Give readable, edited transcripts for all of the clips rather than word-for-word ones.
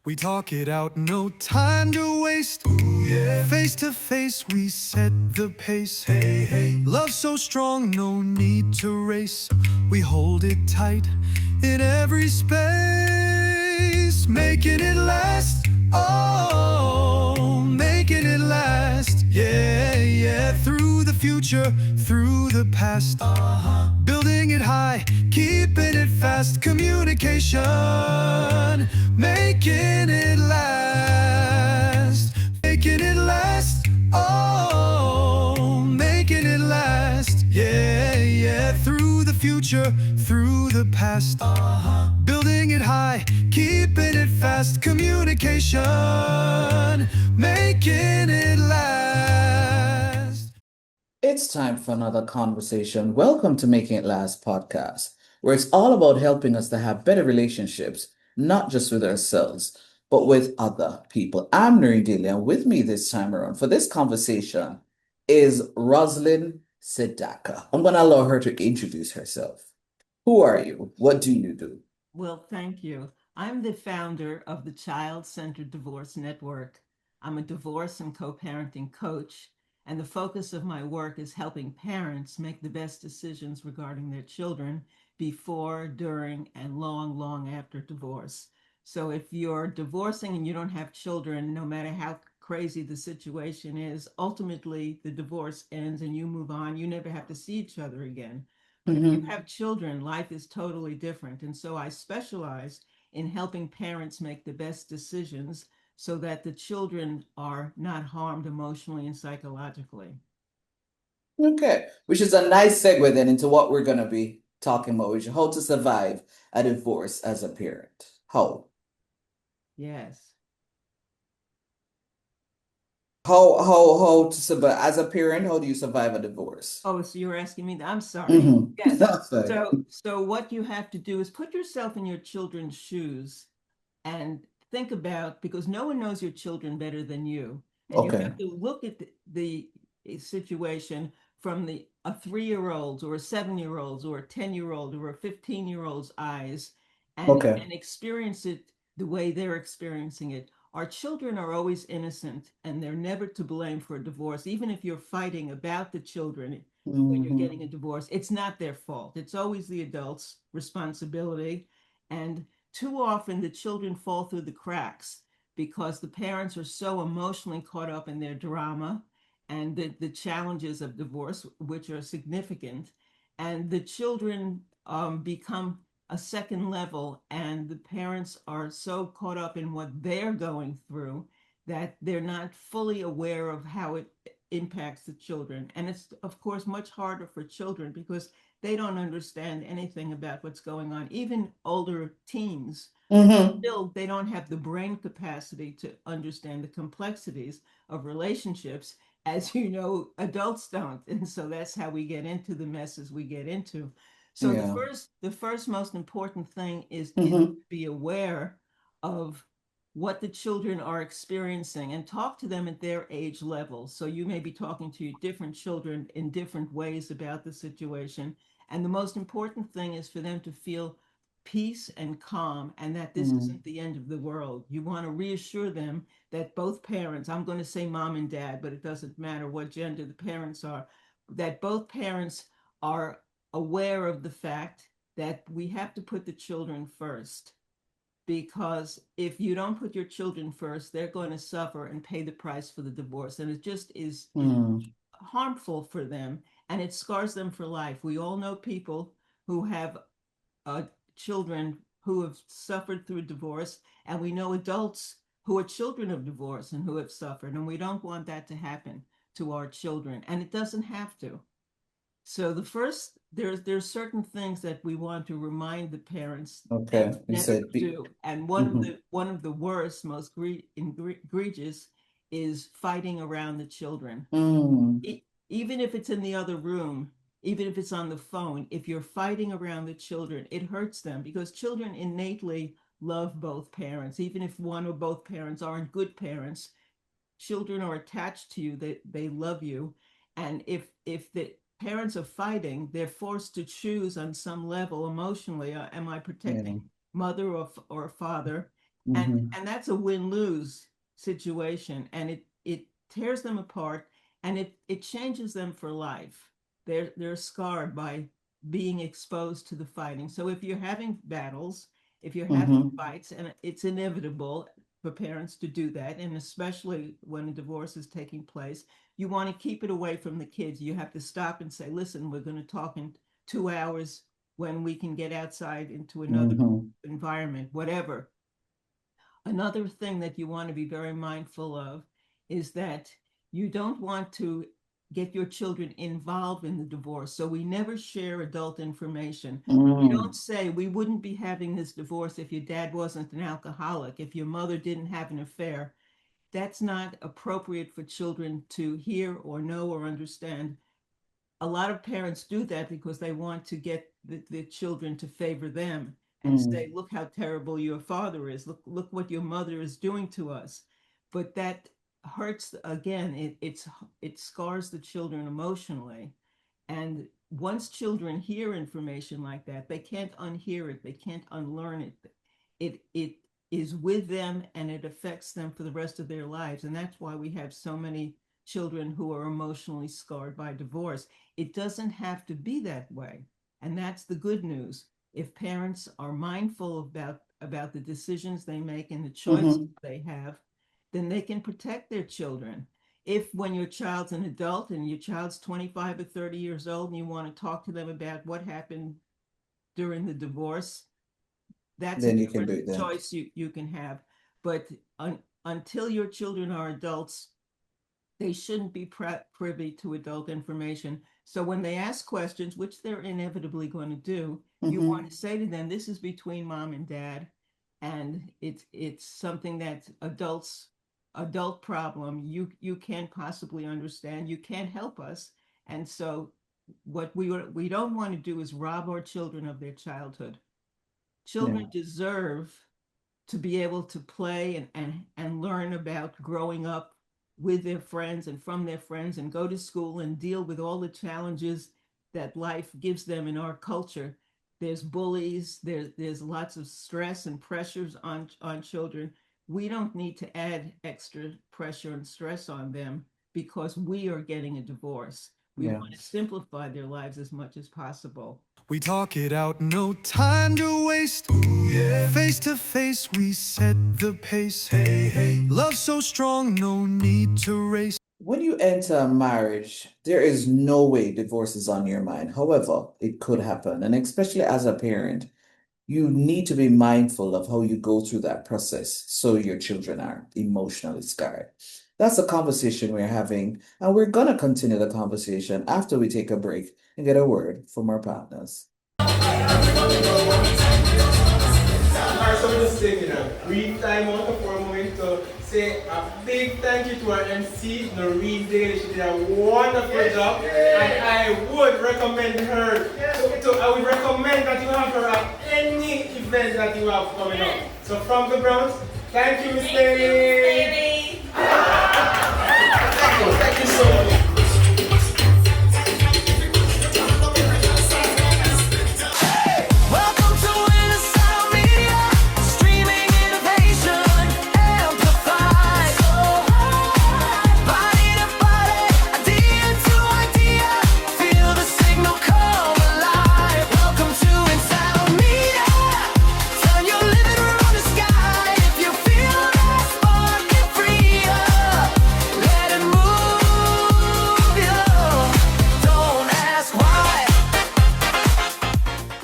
We talk it out, no time to waste. Ooh, yeah. Face to face, we set the pace. Hey, hey. Love so strong, no need to race. We hold it tight in every space, making it last. Oh, making it last. Yeah, yeah. Through the future, through the past. Building it high, keeping it fast. Communication, making it last. Making it last. Oh, making it last. Yeah, yeah. Through the future, through the past. Building it high, keeping it fast. Communication, making it last. It's time for another conversation. Welcome to Making It Last podcast, where it's all about helping us to have better relationships, not just with ourselves, but with other people. I'm Nuri Daly, and with me this time around for this conversation is Rosalind Sedacca. I'm going to allow her to introduce herself. Who are you? What do you do? Well, thank you. I'm the founder of the Child Centered Divorce Network. I'm a divorce and co-parenting coach, and the focus of my work is helping parents make the best decisions regarding their children before, during, and long, long after divorce. So if you're divorcing and you don't have children, no matter how crazy the situation is, ultimately the divorce ends and you move on. You never have to see each other again. But if you Mhm. have children, life is totally different. And so I specialize in helping parents make the best decisions so that the children are not harmed emotionally and psychologically. Okay, which is a nice segue then into what we're going to be talking about, which is how to survive a divorce as a parent. How? Yes. How to survive as a parent? How do you survive a divorce? Oh, so you're asking me? I'm sorry. Mm-hmm. Yes. That's fine. So what you have to do is put yourself in your children's shoes and think about, because no one knows your children better than you, and you Okay. have to look at the situation from the a 3-year-old's or a 7-year-old's or a 10-year-old or a 15-year-old's eyes, Okay. and experience it the way they're experiencing it. Our children are always innocent and they're never to blame for a divorce. Even if you're fighting about the children when you're Mm-hmm. getting a divorce, it's not their fault. It's always the adult's responsibility. And too often the children fall through the cracks because the parents are so emotionally caught up in their drama and the challenges of divorce, which are significant. And the children become a second level, and the parents are so caught up in what they're going through that they're not fully aware of how it impacts the children. And it's, of course, much harder for children because they don't understand anything about what's going on. Even older teens, Mm-hmm. still, they don't have the brain capacity to understand the complexities of relationships, as you know, adults don't. And so that's how we get into the messes we get into. So Yeah. the first most important thing is to Mm-hmm. be aware of what the children are experiencing and talk to them at their age level. So you may be talking to different children in different ways about the situation. And the most important thing is for them to feel peace and calm, and that this Mm-hmm. isn't the end of the world. You want to reassure them that both parents, I'm going to say mom and dad, but it doesn't matter what gender the parents are, that both parents are aware of the fact that we have to put the children first. Because if you don't put your children first, they're going to suffer and pay the price for the divorce. And it just is Mm-hmm. harmful for them, and it scars them for life. We all know people who have uh, children who have suffered through divorce, and we know adults who are children of divorce and who have suffered, and we don't want that to happen to our children, and it doesn't have to. So the first, there's certain things that we want to remind the parents Okay. You never said to be. do, and Mm-hmm. one of the worst, most egregious, is fighting around the children. Mm-hmm. Even if it's in the other room, even if it's on the phone, if you're fighting around the children, it hurts them because children innately love both parents. Even if one or both parents aren't good parents, children are attached to you, they love you. And if the parents are fighting, they're forced to choose on some level emotionally, am I Yeah. protecting mother or father? And that's a win-lose situation, and it tears them apart, and it changes them for life. They're scarred by being exposed to the fighting. So if you're having battles, if you're having fights, and it's inevitable for parents to do that, and especially when a divorce is taking place, you want to keep it away from the kids. You have to stop and say, listen, we're going to talk in 2 hours when we can get outside into another environment, whatever. Another thing that you want to be very mindful of is that you don't want to get your children involved in the divorce. So we never share adult information. We don't say we wouldn't be having this divorce if your dad wasn't an alcoholic, if your mother didn't have an affair. That's not appropriate for children to hear or know or understand. A lot of parents do that because they want to get the children to favor them and say, look how terrible your father is. Look what your mother is doing to us. But that hurts again. It scars the children emotionally. And once children hear information like that, they can't unhear it. They can't unlearn it. It is with them, and it affects them for the rest of their lives. And that's why we have so many children who are emotionally scarred by divorce. It doesn't have to be that way. And that's the good news. If parents are mindful about the decisions they make and the choices they have, then they can protect their children. If when your child's an adult and your child's 25 or 30 years old and you want to talk to them about what happened during the divorce, that's Then a you can do different that. choice you can have. But until your children are adults, they shouldn't be privy to adult information. So when they ask questions, which they're inevitably going to do, you want to say to them, this is between mom and dad, and it's something that adult problem, you can't possibly understand. You can't help us. And so what we don't want to do is rob our children of their childhood. Children deserve to be able to play and learn about growing up with their friends and from their friends, and go to school and deal with all the challenges that life gives them in our culture. There's bullies, there's lots of stress and pressures on children. We don't need to add extra pressure and stress on them because we are getting a divorce. We want to simplify their lives as much as possible. We talk it out, no time to waste. Face to face, we set the pace. Love so strong, no need to race. When you enter a marriage, there is no way divorce is on your mind. However, it could happen. And especially as a parent, you need to be mindful of how you go through that process so your children aren't emotionally scarred. That's a conversation we're having, and we're going to continue the conversation after we take a break and get a word from our partners. All right, so we're just taking a brief time out for a moment to say a big thank you to our MC, Noreen Daly. She did a wonderful job, and I would recommend her. I would recommend that you have her at any event that you have coming up. So from the Browns, thank you, Miss Daly. Thank you so much.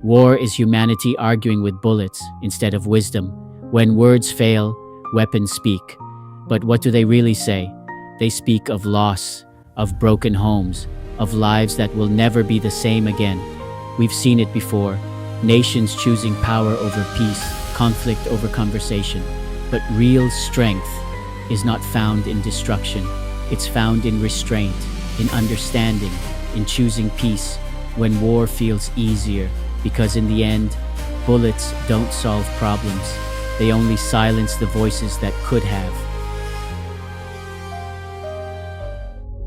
War is humanity arguing with bullets instead of wisdom. When words fail, weapons speak. But what do they really say? They speak of loss, of broken homes, of lives that will never be the same again. We've seen it before. Nations choosing power over peace, conflict over conversation. But real strength is not found in destruction. It's found in restraint, in understanding, in choosing peace when war feels easier. Because in the end, bullets don't solve problems. They only silence the voices that could have.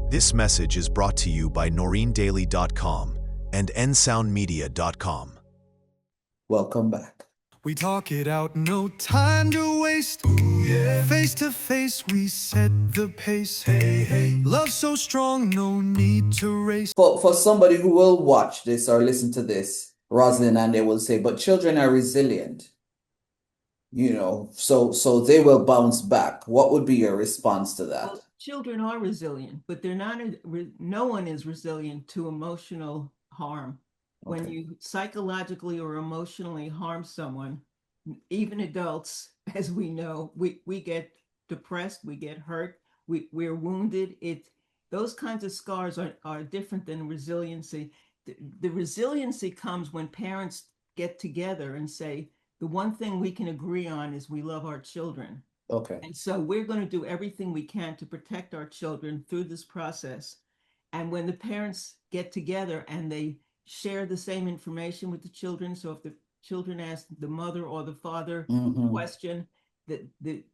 This message is brought to you by NoreenDaily.com and NSoundMedia.com. Welcome back. We talk it out, no time to waste. Face to face, we set the pace. Love so strong, no need to race. For somebody who will watch this or listen to this, Rosalind, and they will say, but children are resilient, so they will bounce back. What would be your response to that? Well, children are resilient, but they're not, no one is resilient to emotional harm. When Okay. you psychologically or emotionally harm someone, even adults, as we know, we get depressed, we get hurt, we're wounded. Those kinds of scars are different than resiliency. The resiliency comes when parents get together and say, the one thing we can agree on is we love our children. Okay. And so we're going to do everything we can to protect our children through this process. And when the parents get together and they share the same information with the children, so if the children ask the mother or the father Mhm. question, the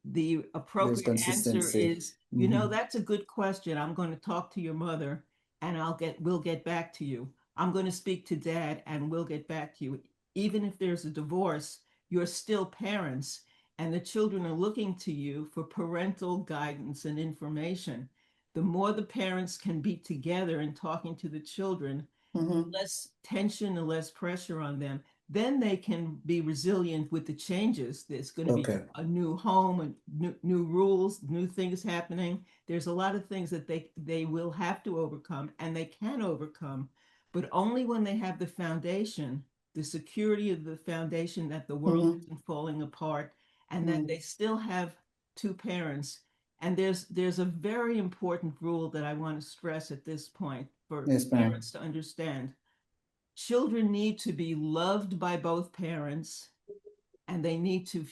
There's appropriate answer consistency. is, you know, Mhm. that's a good question. I'm going to talk to your mother and we'll get back to you. I'm going to speak to dad and we'll get back to you. Even if there's a divorce, you're still parents and the children are looking to you for parental guidance and information. The more the parents can be together and talking to the children, Mhm. less tension and less pressure on them, then they can be resilient with the changes. There's going to be Okay. a new home and new rules, new things happening. There's a lot of things that they will have to overcome and they can overcome, but only when they have the foundation, the security of the foundation that the world Mhm. isn't falling apart and that Mhm. they still have two parents. And there's a very important rule that I want to stress at this point for Yes, ma'am. parents to understand. Children need to be loved by both parents and they need to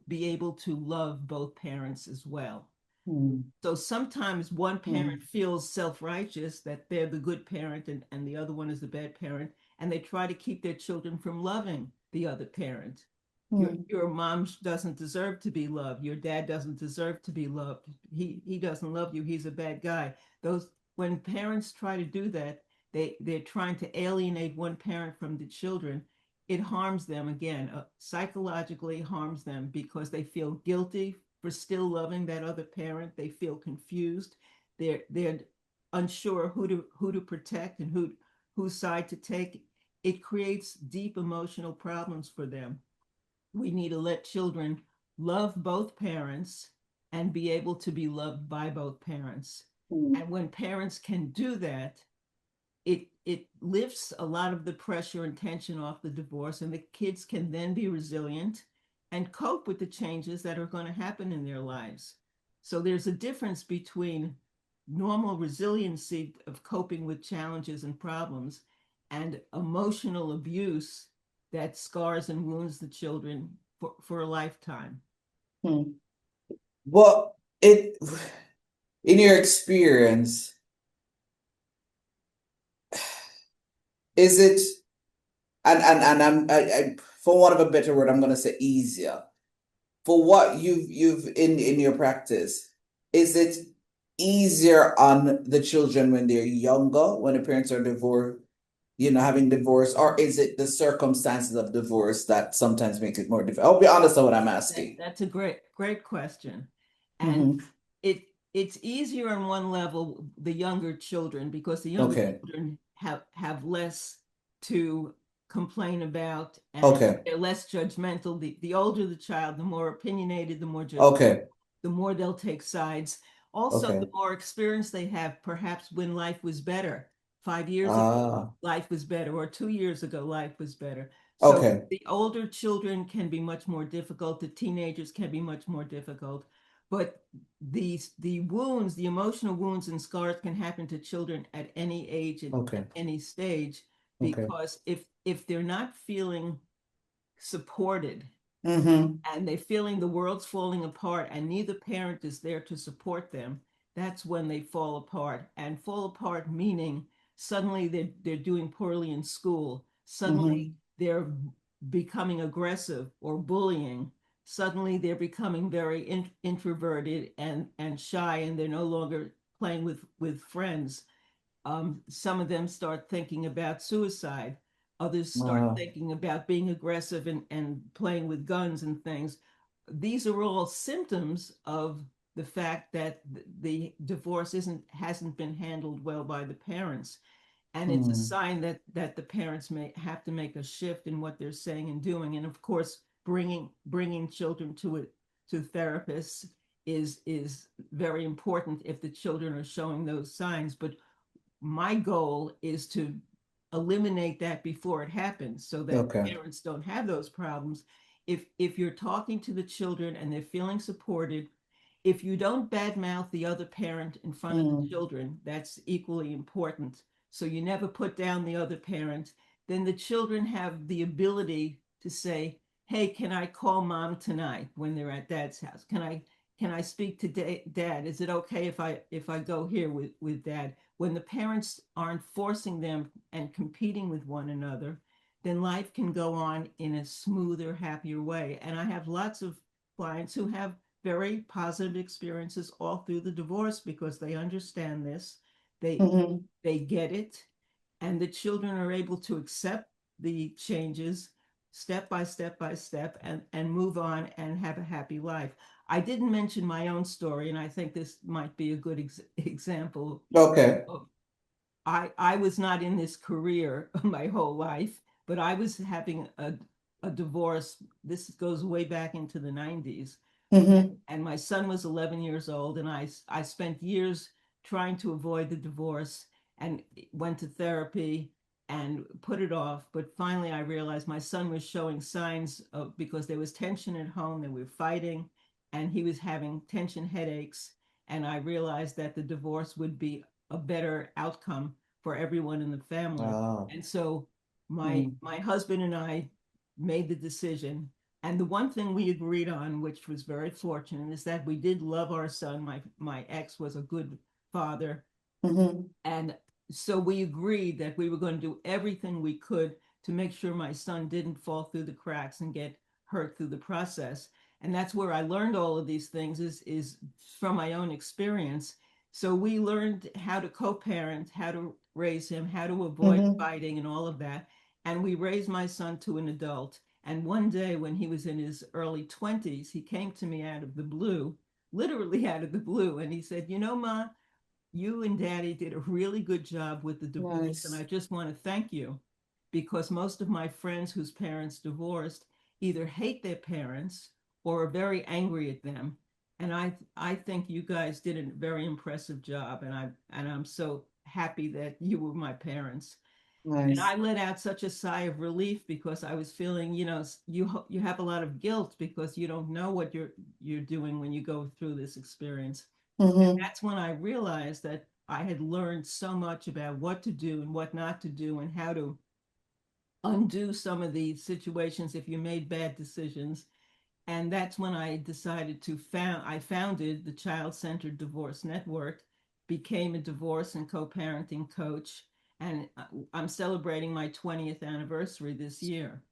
be able to love both parents as well. Mhm. So sometimes one parent Mhm. feels self-righteous that they're the good parent and the other one is the bad parent, and they try to keep their children from loving the other parent. Mhm. Your mom doesn't deserve to be loved. Your dad doesn't deserve to be loved. He doesn't love you. He's a bad guy. Those When parents try to do that, they're trying to alienate one parent from the children. It harms them again, psychologically harms them because they feel guilty for still loving that other parent. They feel confused. They're unsure who to protect and whose side to take. It creates deep emotional problems for them. We need to let children love both parents and be able to be loved by both parents. Mhm. And when parents can do that, it lifts a lot of the pressure and tension off the divorce, and the kids can then be resilient and cope with the changes that are going to happen in their lives. So there's a difference between normal resiliency of coping with challenges and problems and emotional abuse that scars and wounds the children for a lifetime. Mhm. Well, in your experience, is it, and for want of a better word, I'm going to say easier. For what you've in your practice, is it easier on the children when they're younger, when the parents are divorced, having divorce, or is it the circumstances of divorce that sometimes make it more difficult? I'll be honest on what I'm asking. That's a great question. And Mhm. it's easier on one level, the younger children, because the younger Okay. children have less to complain about and Okay. they're less judgmental. The older the child, the more opinionated, the more judgmental, Okay. the more they'll take sides. Also, Okay. the more experience they have, perhaps when life was better. 5 years ago, Ah. life was better, or 2 years ago, life was better. So Okay. the older children can be much more difficult. The teenagers can be much more difficult. But the wounds, the emotional wounds and scars can happen to children at any age and Okay. at any stage, Okay. because if they're not feeling supported Mm-hmm. and they're feeling the world's falling apart and neither parent is there to support them, that's when they fall apart. And fall apart meaning suddenly they're doing poorly in school, Mm-hmm. suddenly they're becoming aggressive or bullying, suddenly they're becoming very introverted and shy, and they're no longer playing with friends. Some of them start thinking about suicide. Others start thinking about being aggressive and playing with guns and things. These are all symptoms of the fact that the divorce hasn't been handled well by the parents. And it's a sign that the parents may have to make a shift in what they're saying and doing. And of course, bringing children to therapists is very important if the children are showing those signs. But my goal is to eliminate that before it happens so that parents don't have those problems. If you're talking to the children and they're feeling supported, if you don't badmouth the other parent in front of the children, that's equally important. So you never put down the other parent. Then the children have the ability to say, hey, can I call mom tonight when they're at dad's house? Can I speak to dad? Is it okay if I go here with dad? When the parents aren't forcing them and competing with one another, then life can go on in a smoother, happier way. And I have lots of clients who have very positive experiences all through the divorce because they understand this. They get it, and the children are able to accept the changes step by step by step and move on and have a happy life. I didn't mention my own story, and I think this might be a good example. Okay. I was not in this career my whole life, but I was having a divorce. This goes way back into the 90s. And my son was 11 years old, and I spent years trying to avoid the divorce and went to therapy and put it off. But finally, I realized my son was showing signs of, because there was tension at home, they were fighting, and he was having tension headaches. And I realized that the divorce would be a better outcome for everyone in the family. Wow. And so my husband and I made the decision. And the one thing we agreed on, which was very fortunate, is that we did love our son. My ex was a good father. And so we agreed that we were going to do everything we could to make sure my son didn't fall through the cracks and get hurt through the process. And that's where I learned all of these things is from my own experience. So we learned how to co-parent, how to raise him, how to avoid fighting and all of that. And we raised my son to an adult. And one day when he was in his early 20s, he came to me out of the blue, literally out of the blue. And he said, you know, Ma, you and Daddy did a really good job with the divorce. And I just want to thank you, because most of my friends whose parents divorced either hate their parents or are very angry at them. And I think you guys did a very impressive job. And I'm so happy that you were my parents. And I let out such a sigh of relief because I was feeling, you have a lot of guilt because you don't know what you're doing when you go through this experience. And that's when I realized that I had learned so much about what to do and what not to do and how to undo some of the situations if you made bad decisions. And that's when I decided I founded the Child-Centered Divorce Network, became a divorce and co-parenting coach, and I'm celebrating my 20th anniversary this year.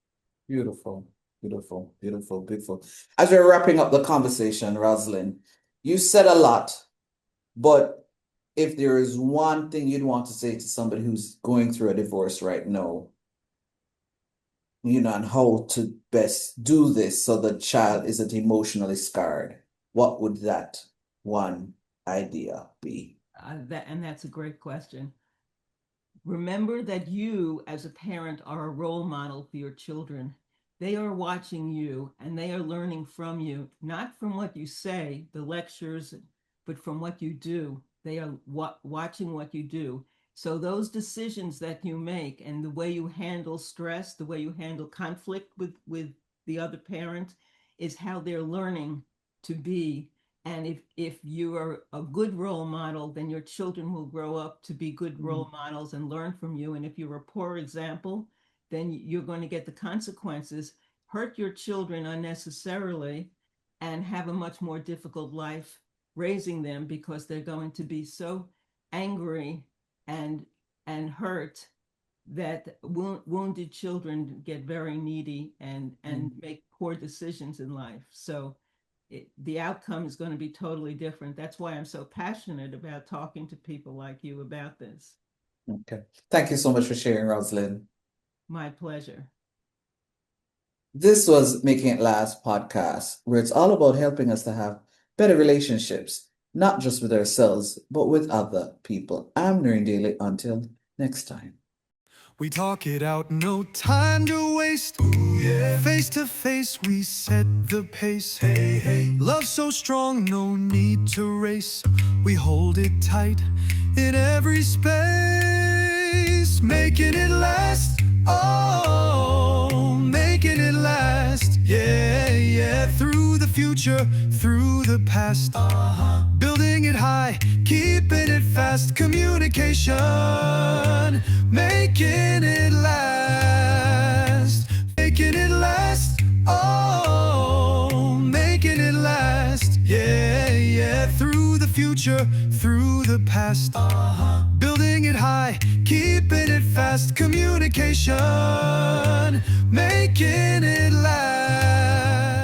Beautiful, beautiful, beautiful, beautiful. As we're wrapping up the conversation, Rosalind, you said a lot, but if there is one thing you'd want to say to somebody who's going through a divorce right now, and how to best do this so the child isn't emotionally scarred, what would that one idea be? That's a great question. Remember that you, as a parent, are a role model for your children. They are watching you and they are learning from you, not from what you say, the lectures, but from what you do. They are watching what you do. So those decisions that you make and the way you handle stress, the way you handle conflict with the other parent is how they're learning to be. And if you are a good role model, then your children will grow up to be good role models and learn from you. And if you're a poor example, then you're going to get the consequences, hurt your children unnecessarily, and have a much more difficult life raising them because they're going to be so angry and hurt that wounded children get very needy and make poor decisions in life. So the outcome is going to be totally different. That's why I'm so passionate about talking to people like you about this. Okay. Thank you so much for sharing, Rosalind. My pleasure. This was Making It Last podcast, where it's all about helping us to have better relationships, not just with ourselves, but with other people. I'm Noreen Daly. Until next time. We talk it out, no time to waste. Face to face, we set the pace. Love so strong, no need to race. We hold it tight in every space, making it last. Oh, making it last. Yeah, yeah. Through the future, through the past. Building it high, keeping it fast. Communication, making it last. Making it last. Oh, making it last. Yeah, yeah. Through the future, through the past. Building it high, keeping it fast. Communication, making it last.